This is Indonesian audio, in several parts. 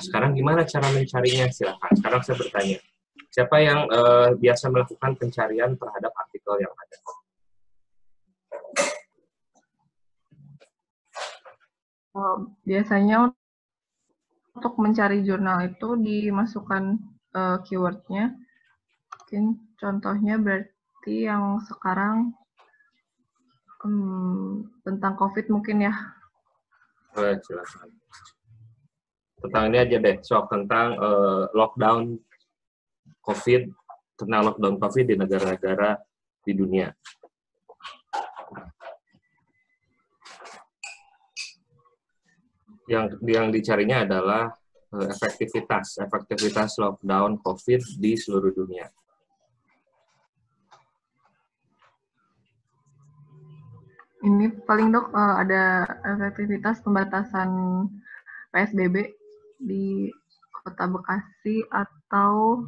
sekarang gimana cara mencarinya? Silakan. Sekarang saya bertanya. Siapa yang biasa melakukan pencarian terhadap artikel yang ada? Biasanya untuk mencari jurnal itu dimasukkan keywordnya. Mungkin contohnya berarti yang sekarang tentang COVID mungkin ya. Silakan. Tentang ini aja deh, tentang lockdown COVID, tentang lockdown COVID di negara-negara di dunia. Yang dicarinya adalah efektivitas lockdown COVID di seluruh dunia. Ini paling dok ada efektivitas pembatasan PSBB di Kota Bekasi atau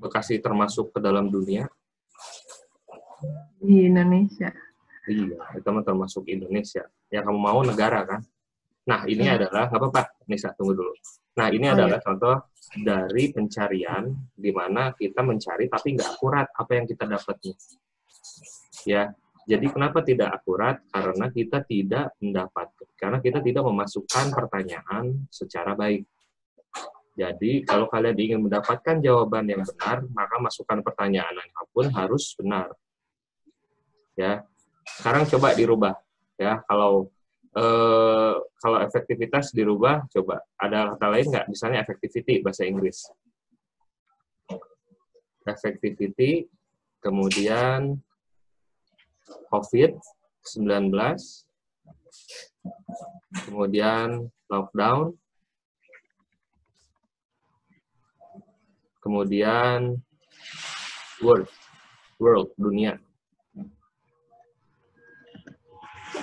Bekasi termasuk ke dalam dunia? Di Indonesia. Iya, itu termasuk Indonesia. Yang kamu mau negara kan? Nah, ini adalah, nggak apa-apa, Nisa, tunggu dulu. Nah, ini adalah contoh dari pencarian di mana kita mencari tapi nggak akurat apa yang kita dapatnya. Ya, jadi kenapa tidak akurat? Karena kita tidak memasukkan pertanyaan secara baik. Jadi, kalau kalian ingin mendapatkan jawaban yang benar, maka masukkan pertanyaan apapun harus benar. Ya, sekarang coba dirubah. Ya, kalau efektivitas dirubah, coba ada kata lain nggak? Misalnya effectivity bahasa Inggris. Effectivity, kemudian COVID-19, kemudian lockdown, kemudian world, dunia.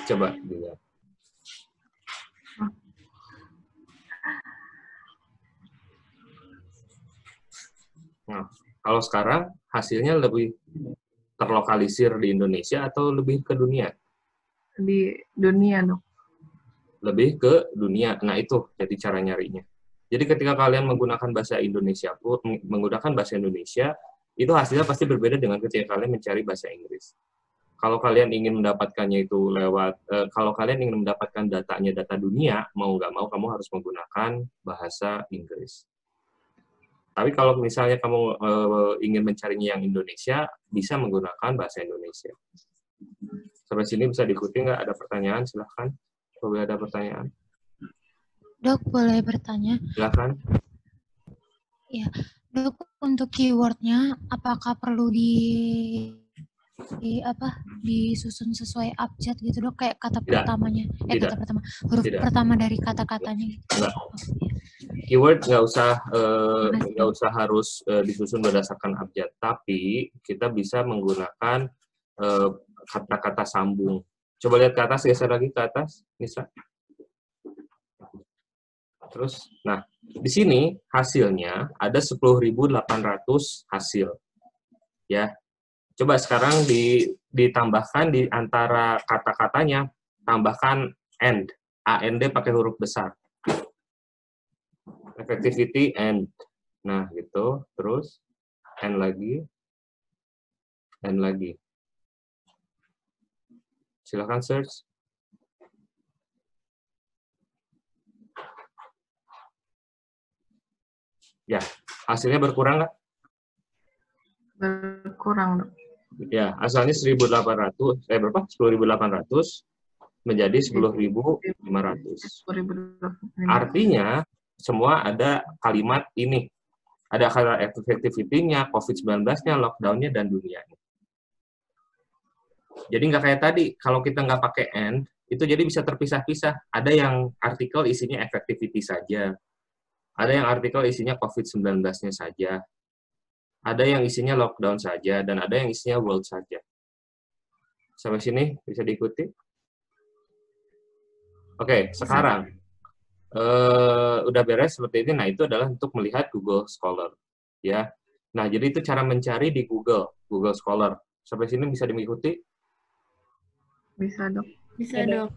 Coba dilihat. Nah, kalau sekarang hasilnya lebih terlokalisir di Indonesia atau lebih ke dunia? Di dunia, dok. Lebih ke dunia. Nah, itu jadi cara nyarinya. Jadi ketika kalian menggunakan bahasa Indonesia, itu hasilnya pasti berbeda dengan ketika kalian mencari bahasa Inggris. Kalau kalian ingin mendapatkannya itu kalau kalian ingin mendapatkan data dunia, mau nggak mau kamu harus menggunakan bahasa Inggris. Tapi kalau misalnya kamu ingin mencarinya yang Indonesia, bisa menggunakan bahasa Indonesia. Sampai sini bisa diikuti nggak? Ada pertanyaan? Silahkan. Kalau ada pertanyaan. Dok, boleh bertanya? Silahkan. Ya, Dok, untuk keywordnya, apakah perlu disusun sesuai abjad gitu, Dok? Kayak kata pertamanya. Kata pertama, huruf pertama dari kata-katanya. Gitu. Keyword nggak usah harus disusun berdasarkan abjad, tapi kita bisa menggunakan kata-kata sambung. Coba lihat ke atas, geser lagi ke atas, Nisa. Terus, nah, di sini hasilnya ada 10.800 hasil. Ya. Coba sekarang ditambahkan di antara kata-katanya, tambahkan and. AND pakai huruf besar. Effectivity and. Nah, gitu. Terus and lagi. And lagi. Silakan search. Ya, hasilnya berkurang nggak? Berkurang, dok. Ya, asalnya 10.800 menjadi 10.500. Artinya semua ada kalimat ini. Ada kata effectivity-nya, COVID-19-nya, lockdown-nya, dan dunianya. Jadi nggak kayak tadi, kalau kita nggak pakai and, itu jadi bisa terpisah-pisah. Ada yang artikel isinya effectivity saja. Ada yang artikel isinya COVID-19-nya saja. Ada yang isinya lockdown saja, dan ada yang isinya world saja. Sampai sini bisa diikuti? Oke, sekarang udah beres seperti ini. Nah, itu adalah untuk melihat Google Scholar, ya. Nah, jadi itu cara mencari di Google Scholar. Sampai sini bisa diikuti? Bisa, dok. Bisa, dok.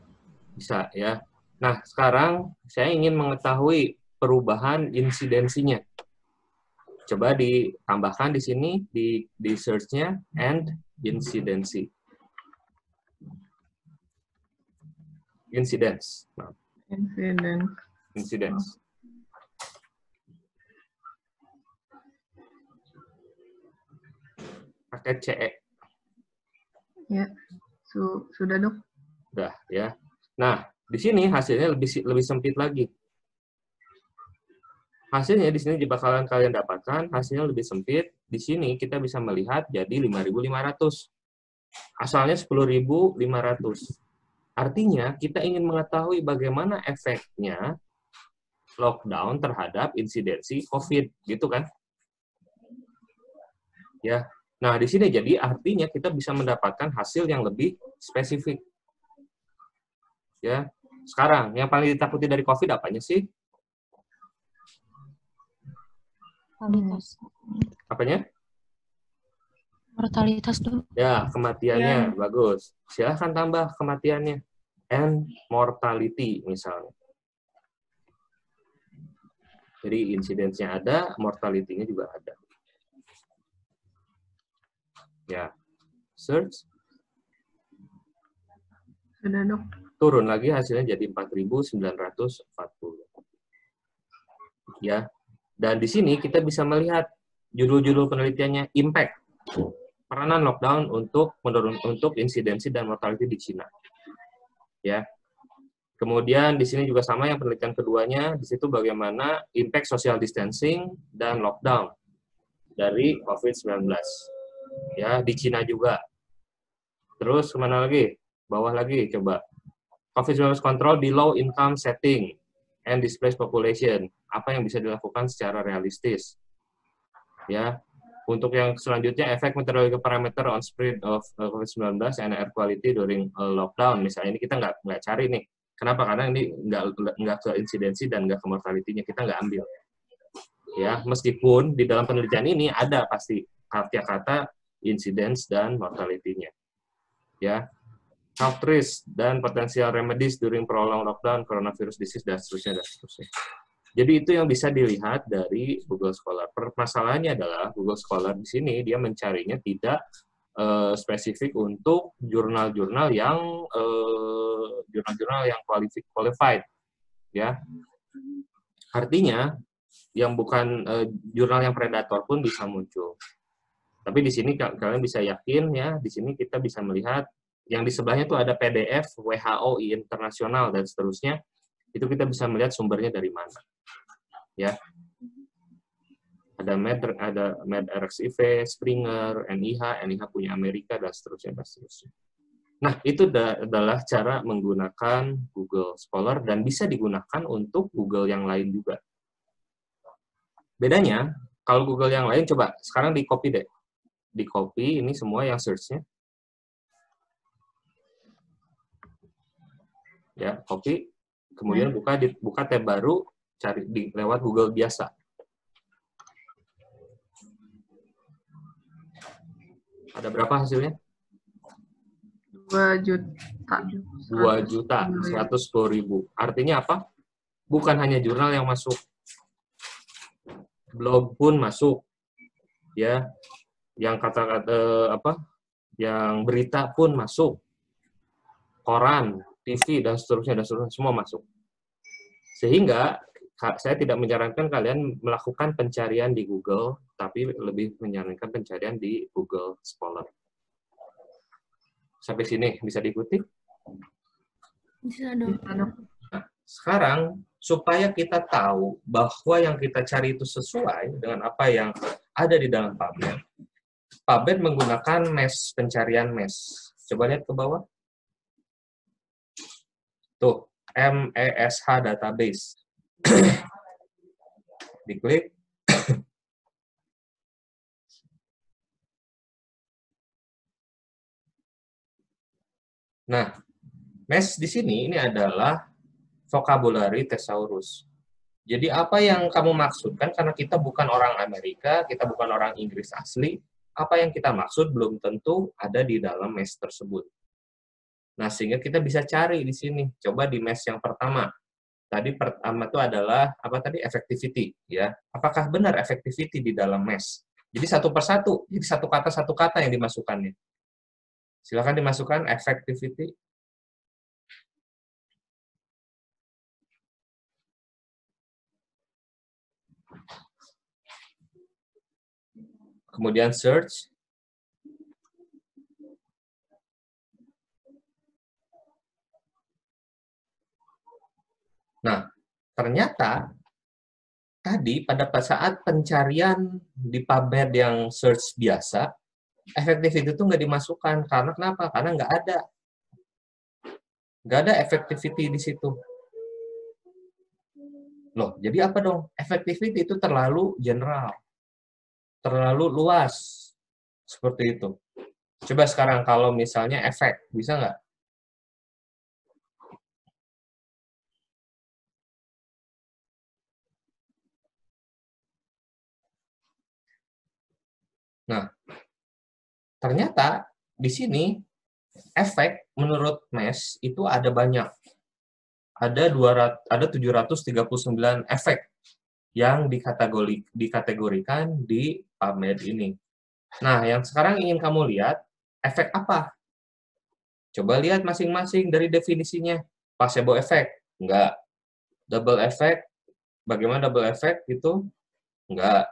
Bisa, ya. Nah, sekarang saya ingin mengetahui perubahan insidensinya. Coba ditambahkan di sini, di search-nya, and incidency. Incidence. Incidence. Pakai CE. Ya, sudah dok. Udah ya. Nah, di sini hasilnya lebih sempit lagi. Hasilnya di sini bakalan kalian dapatkan hasilnya lebih sempit. Di sini kita bisa melihat jadi 5.500. Asalnya 10.500. Artinya kita ingin mengetahui bagaimana efeknya lockdown terhadap insidensi COVID, gitu kan? Ya. Nah, di sini jadi artinya kita bisa mendapatkan hasil yang lebih spesifik. Ya. Sekarang yang paling ditakuti dari COVID apanya sih? Mortalitas. Apanya? Mortalitas dulu. Ya, kematiannya. Bagus. Silahkan tambah kematiannya. And mortality misalnya. Jadi insidensnya ada, mortality-nya juga ada. Ya. Search. Sudah dok. Turun lagi hasilnya jadi 4.940. Ya. Dan di sini kita bisa melihat judul-judul penelitiannya impact peranan lockdown untuk insidensi dan mortality di Cina. Ya. Kemudian di sini juga sama yang penelitian keduanya, di situ bagaimana impact social distancing dan lockdown dari COVID-19. Ya, di Cina juga. Terus kemana lagi? Bawah lagi coba. COVID-19 control di low income setting and displaced population. Apa yang bisa dilakukan secara realistis? Ya, untuk yang selanjutnya, efek meteorological parameter on spread of COVID-19 and air quality during lockdown. Misalnya ini kita nggak cari nih. Kenapa? Karena ini nggak ke insidensi dan nggak ke mortality-nya. Kita nggak ambil. Ya, meskipun di dalam penelitian ini ada pasti kata incidence dan mortality-nya. Ya, health risk dan potential remedies during prolonged lockdown, coronavirus disease, dan seterusnya, dan seterusnya. Jadi itu yang bisa dilihat dari Google Scholar. Permasalahannya adalah Google Scholar di sini dia mencarinya tidak spesifik untuk jurnal-jurnal yang qualified, ya. Artinya yang bukan jurnal yang predator pun bisa muncul. Tapi di sini kalian bisa yakin ya, di sini kita bisa melihat yang di sebelahnya itu ada PDF WHO internasional dan seterusnya. Itu kita bisa melihat sumbernya dari mana. Ya. Ada medRxiv, Springer, NIH punya Amerika, dan seterusnya, dan seterusnya. Nah, itu adalah cara menggunakan Google Scholar dan bisa digunakan untuk Google yang lain juga. Bedanya, kalau Google yang lain, coba sekarang di-copy deh. Di-copy ini semua yang search-nya. Ya, copy. Kemudian buka tab baru, cari lewat Google biasa. Ada berapa hasilnya? 2.110.000. Artinya apa? Bukan hanya jurnal yang masuk, blog pun masuk, ya. Yang kata-kata yang berita pun masuk, koran, TV, dan seterusnya semua masuk. Sehingga saya tidak menyarankan kalian melakukan pencarian di Google, tapi lebih menyarankan pencarian di Google Scholar. Sampai sini bisa diikuti? Bisa dong. Nah, sekarang, supaya kita tahu bahwa yang kita cari itu sesuai dengan apa yang ada di dalam PubMed, PubMed menggunakan pencarian MESH. Coba lihat ke bawah. Tuh, MESH database. Diklik. Nah, MESH di sini ini adalah vocabulary thesaurus. Jadi apa yang kamu maksudkan, karena kita bukan orang Amerika, kita bukan orang Inggris asli, apa yang kita maksud belum tentu ada di dalam MESH tersebut. Nah, sehingga kita bisa cari di sini. Coba di MESH yang pertama. Tadi pertama itu adalah apa tadi? Effectivity, ya. Apakah benar effectivity di dalam MES? Jadi satu persatu, jadi satu kata yang dimasukkannya. Silakan dimasukkan effectivity. Kemudian search. Nah, ternyata tadi pada saat pencarian di PubMed yang search biasa, effectivity itu nggak dimasukkan. Karena kenapa? Karena nggak ada. Nggak ada effectivity di situ. Loh, jadi apa dong? Effectivity itu terlalu general. Terlalu luas. Seperti itu. Coba sekarang kalau misalnya efek, bisa nggak? Nah, ternyata di sini efek menurut MES itu ada banyak. Ada 739 efek yang dikategorikan di PubMed ini. Nah, yang sekarang ingin kamu lihat, efek apa? Coba lihat masing-masing dari definisinya. Placebo effect? Enggak. Double effect? Bagaimana double effect itu? Enggak.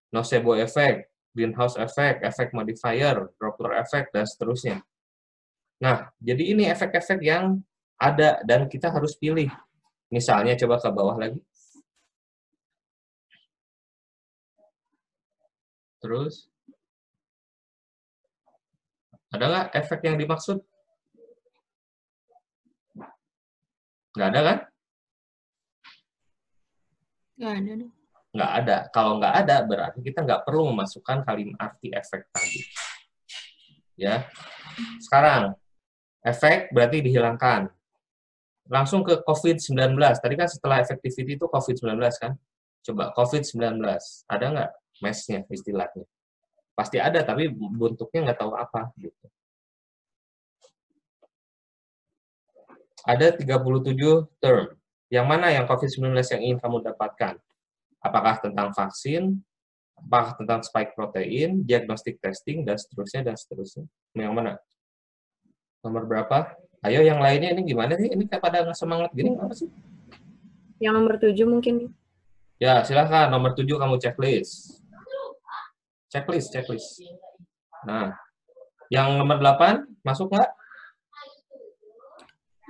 Nocebo effect, greenhouse effect, effect modifier, Doppler effect, dan seterusnya. Nah, jadi ini efek-efek yang ada dan kita harus pilih. Misalnya, coba ke bawah lagi. Terus, ada nggak efek yang dimaksud? Nggak ada kan? Nggak ada dong. Nggak ada. Kalau nggak ada, berarti kita nggak perlu memasukkan kalimat arti efek tadi. Ya. Sekarang, efek berarti dihilangkan. Langsung ke COVID-19. Tadi kan setelah effectivity itu COVID-19 kan? Coba COVID-19. Ada nggak MES-nya istilahnya? Pasti ada, tapi bentuknya nggak tahu apa. Gitu. Ada 37 term. Yang mana yang COVID-19 yang ingin kamu dapatkan? Apakah tentang vaksin, apakah tentang spike protein, diagnostic testing, dan seterusnya, dan seterusnya. Yang mana? Nomor berapa? Ayo yang lainnya ini gimana sih? Ini kayak pada nggak semangat gini, apa sih? Yang nomor 7 mungkin. Ya, silakan. Nomor 7 kamu checklist. Checklist. Nah, yang nomor 8 masuk nggak?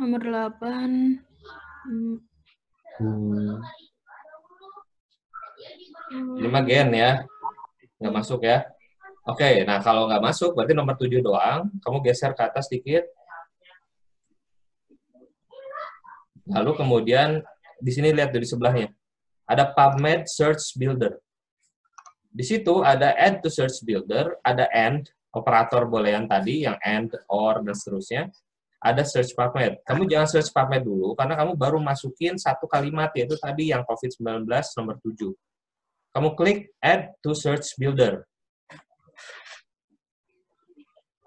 Nomor 8. 5 gen ya. Nggak masuk ya. Oke, nah kalau nggak masuk, berarti nomor 7 doang. Kamu geser ke atas sedikit. Lalu kemudian, di sini lihat di sebelahnya. Ada PubMed Search Builder. Di situ ada Add to Search Builder, ada AND, operator boolean tadi, yang AND, OR, dan seterusnya. Ada Search PubMed. Kamu jangan search PubMed dulu, karena kamu baru masukin satu kalimat, yaitu tadi yang COVID-19 nomor 7. Kamu klik Add to Search Builder.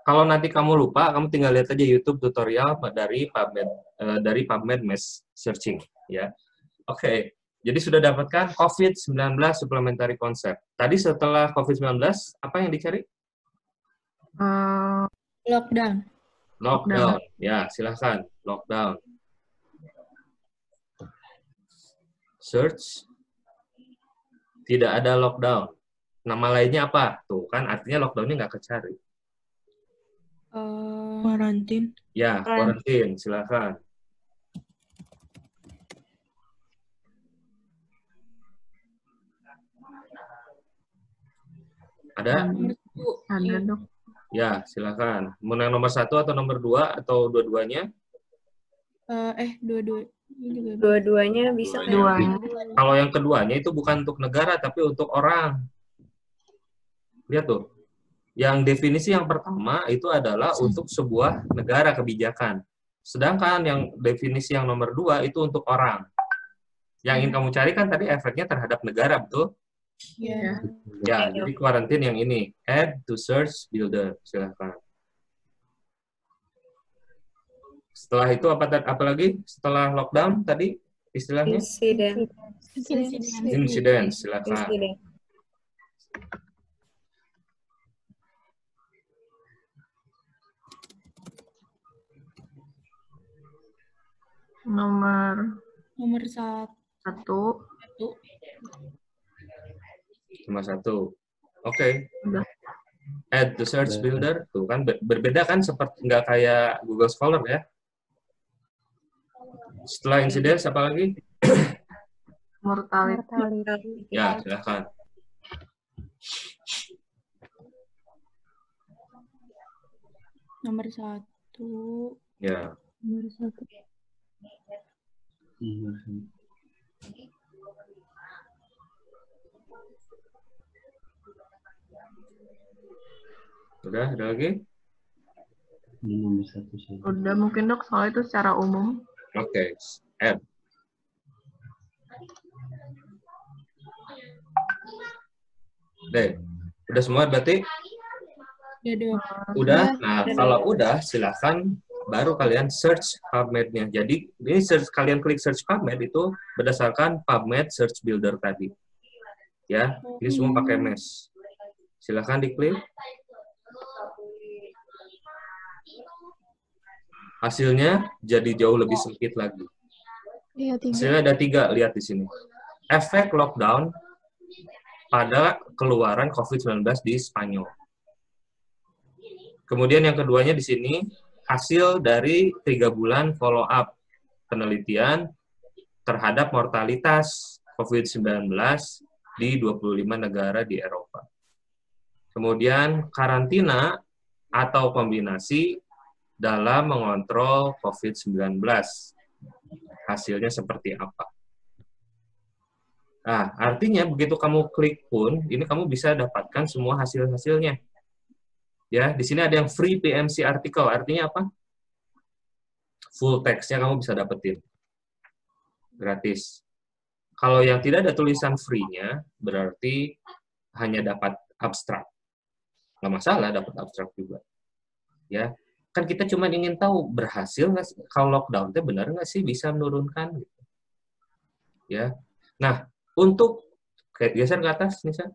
Kalau nanti kamu lupa, kamu tinggal lihat aja YouTube tutorial dari PubMed MES Searching. Ya. Oke, jadi sudah dapatkan COVID-19 supplementary concept. Tadi setelah COVID-19, apa yang dicari? Lockdown. Lockdown. Ya, silahkan. Lockdown. Search. Tidak ada lockdown. Nama lainnya apa? Tuh, kan artinya lockdown-nya nggak kecari. Karantin. Ya, quarantine. Silahkan. Ada? Ada dok. Ya, silakan. Mau yang nomor 1 atau nomor 2 atau dua-duanya? Dua-duanya bisa. Kalau yang keduanya itu bukan untuk negara, tapi untuk orang. Lihat tuh. Yang definisi yang pertama itu adalah untuk sebuah negara kebijakan. Sedangkan yang definisi yang nomor 2 itu untuk orang. Yang ingin kamu cari kan tadi efeknya terhadap negara, betul? Iya. Ya, jadi quarantine yang ini. Add to search builder. Silahkan. Setelah itu apa lagi? Setelah lockdown tadi? istilahnya? Insiden. Insiden, silakan. Insiden. Nomor Nomor 1. 1. Cuma satu. Oke. Udah. Add the search builder. Tuh kan berbeda kan, seperti nggak kayak Google Scholar ya. Setelah insiden, apa lagi? Mortality. Ya, silakan. Nomor 1. Ya. Nomor 1. Udah, ada lagi? Udah mungkin dok, soalnya itu secara umum. Oke. Add. Deh, udah semua berarti? Ya, Dok. Udah. Nah, kalau udah, silakan baru kalian search PubMed-nya. Jadi, ini kalian klik search PubMed itu berdasarkan PubMed Search Builder tadi. Ya, ini semua pakai mesh. Silakan diklik. Hasilnya jadi jauh lebih sempit lagi. Iya, 3. Hasilnya ada 3, lihat di sini. Efek lockdown pada keluaran COVID-19 di Spanyol. Kemudian yang keduanya di sini, hasil dari 3 bulan follow-up penelitian terhadap mortalitas COVID-19 di 25 negara di Eropa. Kemudian karantina atau kombinasi dalam mengontrol COVID-19. Hasilnya seperti apa? Nah, artinya begitu kamu klik pun, ini kamu bisa dapatkan semua hasil-hasilnya. Ya, di sini ada yang free PMC article, artinya apa? Full text-nya kamu bisa dapetin. Gratis. Kalau yang tidak ada tulisan free-nya, berarti hanya dapat abstrak. Nggak masalah dapat abstrak juga. Ya, kan kita cuma ingin tahu berhasil nggak sih, kalau lockdown itu benar nggak sih bisa menurunkan gitu. Ya. Nah, untuk geser ke atas, Nisa.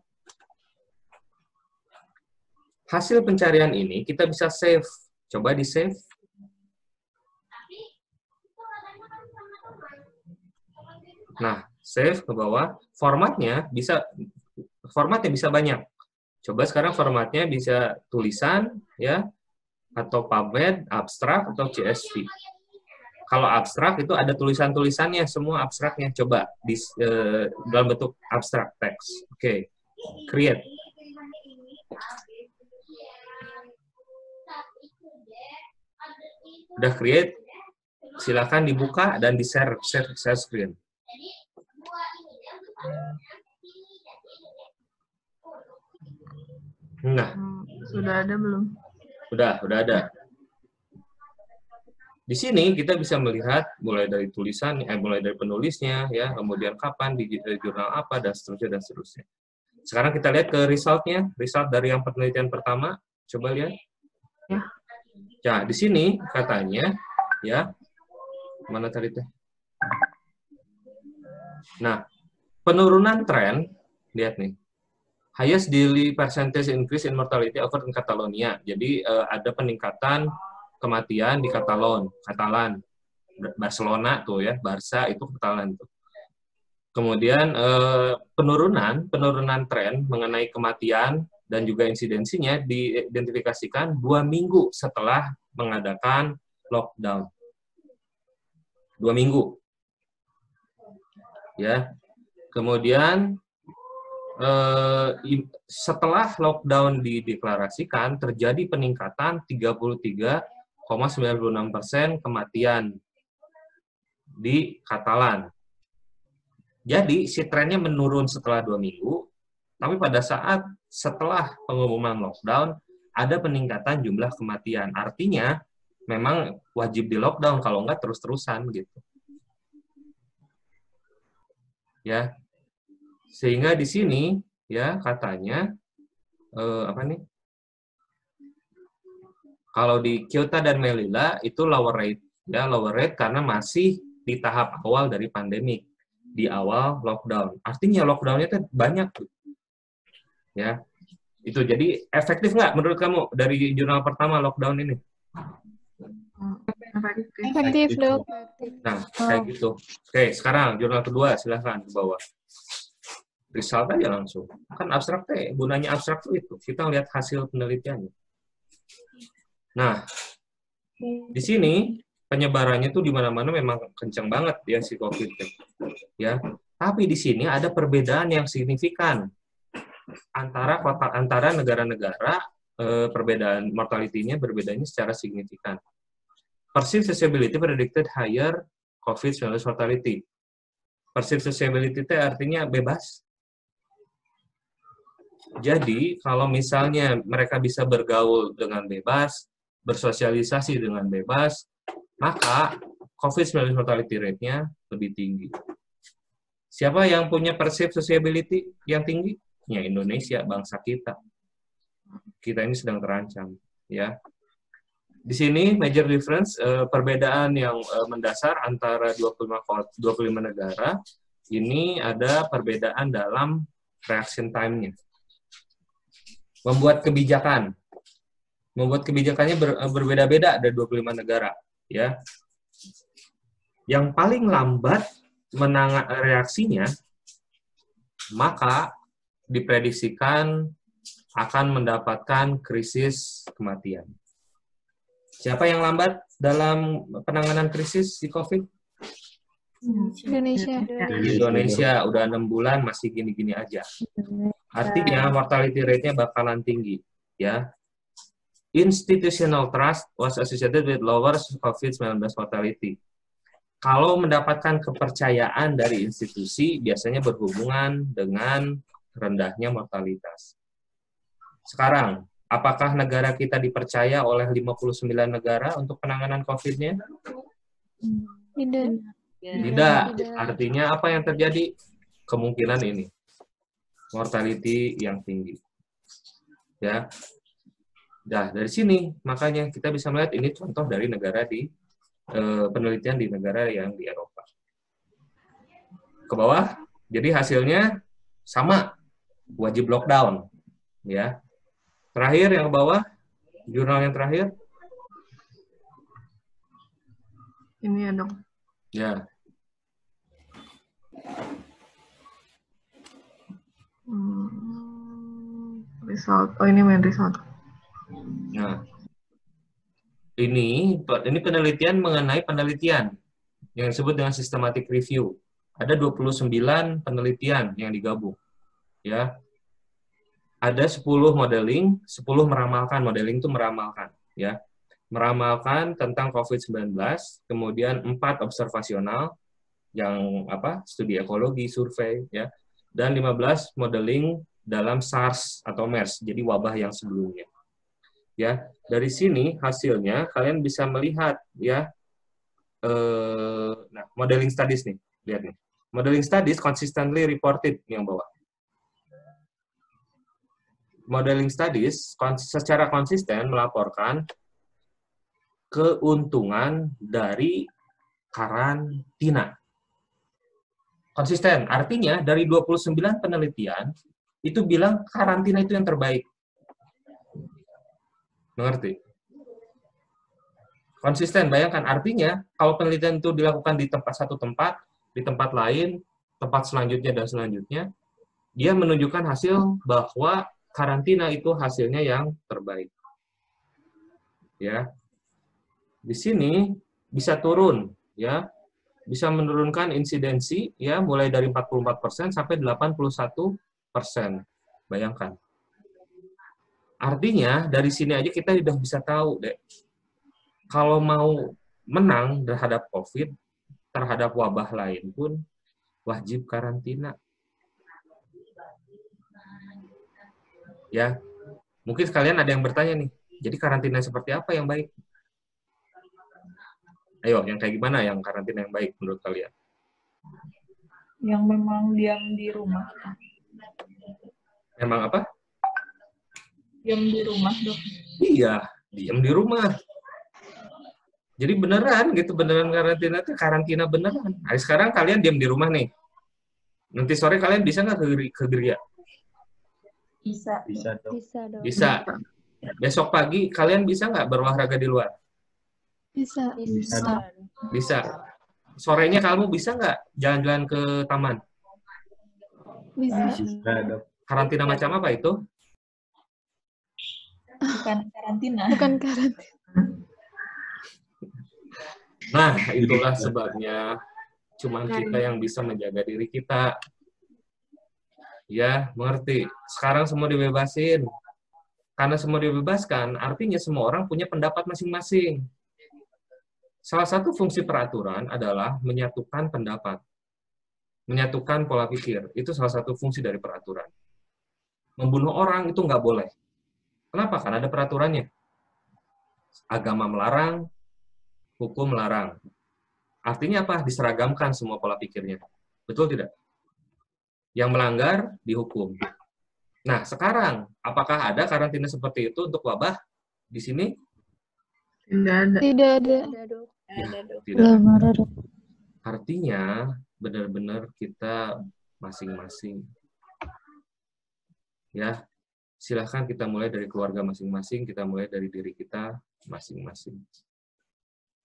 Hasil pencarian ini kita bisa save. Coba di save. Nah, save ke bawah. Formatnya bisa banyak. Coba sekarang formatnya bisa tulisan, ya, atau PubMed, abstrak, atau CSV. Kalau abstrak itu ada tulisan-tulisannya, semua abstraknya. Coba di dalam bentuk abstrak teks. Oke, create. Udah create, silakan dibuka dan di share screen. Nah, Sudah ada belum? udah ada. Di sini kita bisa melihat mulai dari tulisan, mulai dari penulisnya, ya, kemudian kapan di jurnal apa dan seterusnya. Sekarang kita lihat ke result-nya, result dari yang penelitian pertama. Coba lihat. Ya. Nah, di sini katanya, ya, mana tadi teh? Nah, penurunan tren, lihat nih, highest daily percentage increase in mortality occurred in Catalonia. Jadi ada peningkatan kematian di Katalan, Barcelona tuh ya, Barca itu Katalan tuh. Kemudian penurunan tren mengenai kematian dan juga insidensinya diidentifikasikan 2 minggu setelah mengadakan lockdown. 2 minggu. Ya. Kemudian setelah lockdown dideklarasikan terjadi peningkatan 33,96% kematian di Katalan. Jadi si trennya menurun setelah 2 minggu, tapi pada saat setelah pengumuman lockdown ada peningkatan jumlah kematian. Artinya memang wajib di lockdown, kalau enggak terus-terusan gitu. Ya. Sehingga di sini ya katanya apa nih? Kalau di Ceuta dan Melilla itu lower rate, ya, lower rate karena masih di tahap awal dari pandemik, di awal lockdown. Artinya lockdown-nya tuh banyak tuh. Ya. Itu jadi efektif nggak menurut kamu dari jurnal pertama lockdown ini? Efektif, Dok. Nah, kayak gitu. Oke, sekarang jurnal kedua, silahkan ke bawah. Result aja langsung. Kan abstrak teh, gunanya abstrak itu. Kita lihat hasil penelitiannya. Nah, di sini penyebarannya tuh di mana-mana memang kencang banget ya si COVID. Ya, tapi di sini ada perbedaan yang signifikan antara negara-negara, perbedaan mortality-nya berbedanya secara signifikan. Perceived susceptibility predicted higher COVID-19 mortality. Perceived susceptibility itu artinya bebas. Jadi, kalau misalnya mereka bisa bergaul dengan bebas, bersosialisasi dengan bebas, maka COVID-19 mortality rate-nya lebih tinggi. Siapa yang punya perceived susceptibility yang tinggi? Ya, Indonesia, bangsa kita. Kita ini sedang terancam. Ya. Di sini, major difference, perbedaan yang mendasar antara 25 negara, ini ada perbedaan dalam reaction time-nya. Membuat kebijakannya berbeda-beda dari 25 negara, ya. Yang paling lambat reaksinya, maka diprediksikan akan mendapatkan krisis kematian. Siapa yang lambat dalam penanganan krisis di COVID? Indonesia udah 6 bulan masih gini-gini aja. Artinya mortality rate-nya bakalan tinggi, ya. Institutional trust was associated with lower COVID-19 mortality. Kalau mendapatkan kepercayaan dari institusi biasanya berhubungan dengan rendahnya mortalitas. Sekarang, apakah negara kita dipercaya oleh 59 negara untuk penanganan COVID-nya? Tidak. Artinya apa yang terjadi? Kemungkinan ini. Mortality yang tinggi. Ya. Nah, dari sini makanya kita bisa melihat ini contoh dari negara di penelitian di negara yang di Eropa. Ke bawah, jadi hasilnya sama, wajib lockdown. Ya. Terakhir yang ke bawah, jurnal yang terakhir. Ini ya, Dok. Ya. Result. Oh, ini main result. Nah, ini penelitian mengenai penelitian yang disebut dengan systematic review. Ada 29 penelitian yang digabung. Ya. Ada 10 modeling, 10 meramalkan. Modeling itu meramalkan, ya. Meramalkan tentang COVID-19, kemudian 4 observasional yang studi ekologi, survei, ya. Dan 15 modeling dalam SARS atau MERS, jadi wabah yang sebelumnya. Ya, dari sini hasilnya kalian bisa melihat, ya. Nah, modeling studies nih, lihat nih. Modeling studies consistently reported yang bawah. Modeling studies secara konsisten melaporkan keuntungan dari karantina. Konsisten, artinya dari 29 penelitian, itu bilang karantina itu yang terbaik. Mengerti? Konsisten, bayangkan. Artinya, kalau penelitian itu dilakukan di satu tempat, di tempat lain, tempat selanjutnya, dan selanjutnya, dia menunjukkan hasil bahwa karantina itu hasilnya yang terbaik. Ya. Di sini bisa turun, ya. Bisa menurunkan insidensi, ya, mulai dari 44% sampai 81%. Bayangkan. Artinya, dari sini aja kita sudah bisa tahu, deh. Kalau mau menang terhadap COVID, terhadap wabah lain pun, wajib karantina. Ya, mungkin sekalian ada yang bertanya nih, jadi karantina seperti apa yang baik? Ayo, yang kayak gimana yang karantina yang baik menurut kalian? Yang memang diam di rumah. Memang apa? Diam di rumah, Dok. Iya, diam di rumah. Jadi beneran gitu, beneran karantina itu karantina beneran. Nah, sekarang kalian diam di rumah nih. Nanti sore kalian bisa nggak ke gereja? Bisa. Bisa dong. Bisa dong. Bisa. Besok pagi kalian bisa nggak berolahraga di luar? Bisa. Bisa. Bisa. Sorenya kamu bisa nggak jalan-jalan ke taman? Bisa. Bisa dong. Karantina macam apa itu? Bukan karantina. Bukan karantina. Nah, itulah sebabnya cuman kita yang bisa menjaga diri kita. Ya, mengerti. Sekarang semua dibebasin. Karena semua dibebaskan, artinya semua orang punya pendapat masing-masing. Salah satu fungsi peraturan adalah menyatukan pendapat. Menyatukan pola pikir. Itu salah satu fungsi dari peraturan. Membunuh orang itu nggak boleh. Kenapa? Karena ada peraturannya. Agama melarang, hukum melarang. Artinya apa? Diseragamkan semua pola pikirnya. Betul tidak? Yang melanggar, dihukum. Nah, sekarang, apakah ada karantina seperti itu untuk wabah di sini? Tidak ada. Tidak ada. Tidak. Belum ada. Artinya, benar-benar kita masing-masing. Ya, silahkan kita mulai dari keluarga masing-masing, kita mulai dari diri kita masing-masing.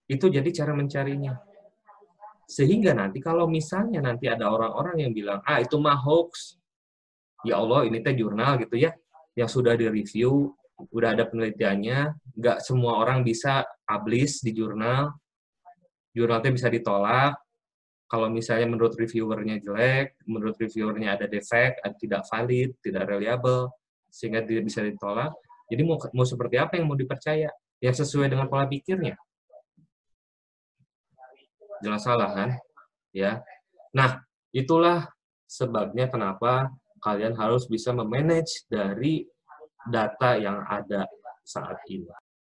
Itu jadi cara mencarinya. Sehingga nanti kalau misalnya nanti ada orang-orang yang bilang, itu mah hoax. Ya Allah, ini teh jurnal gitu ya, yang sudah direview, udah ada penelitiannya, nggak semua orang bisa publish di jurnal. Jurnalnya bisa ditolak. Kalau misalnya menurut reviewernya jelek, menurut reviewernya ada defek, tidak valid, tidak reliable, sehingga tidak bisa ditolak. Jadi mau seperti apa yang mau dipercaya? Yang sesuai dengan pola pikirnya. Jelas salah kan? Ya. Nah, itulah sebabnya kenapa kalian harus bisa memanage dari data yang ada saat ini.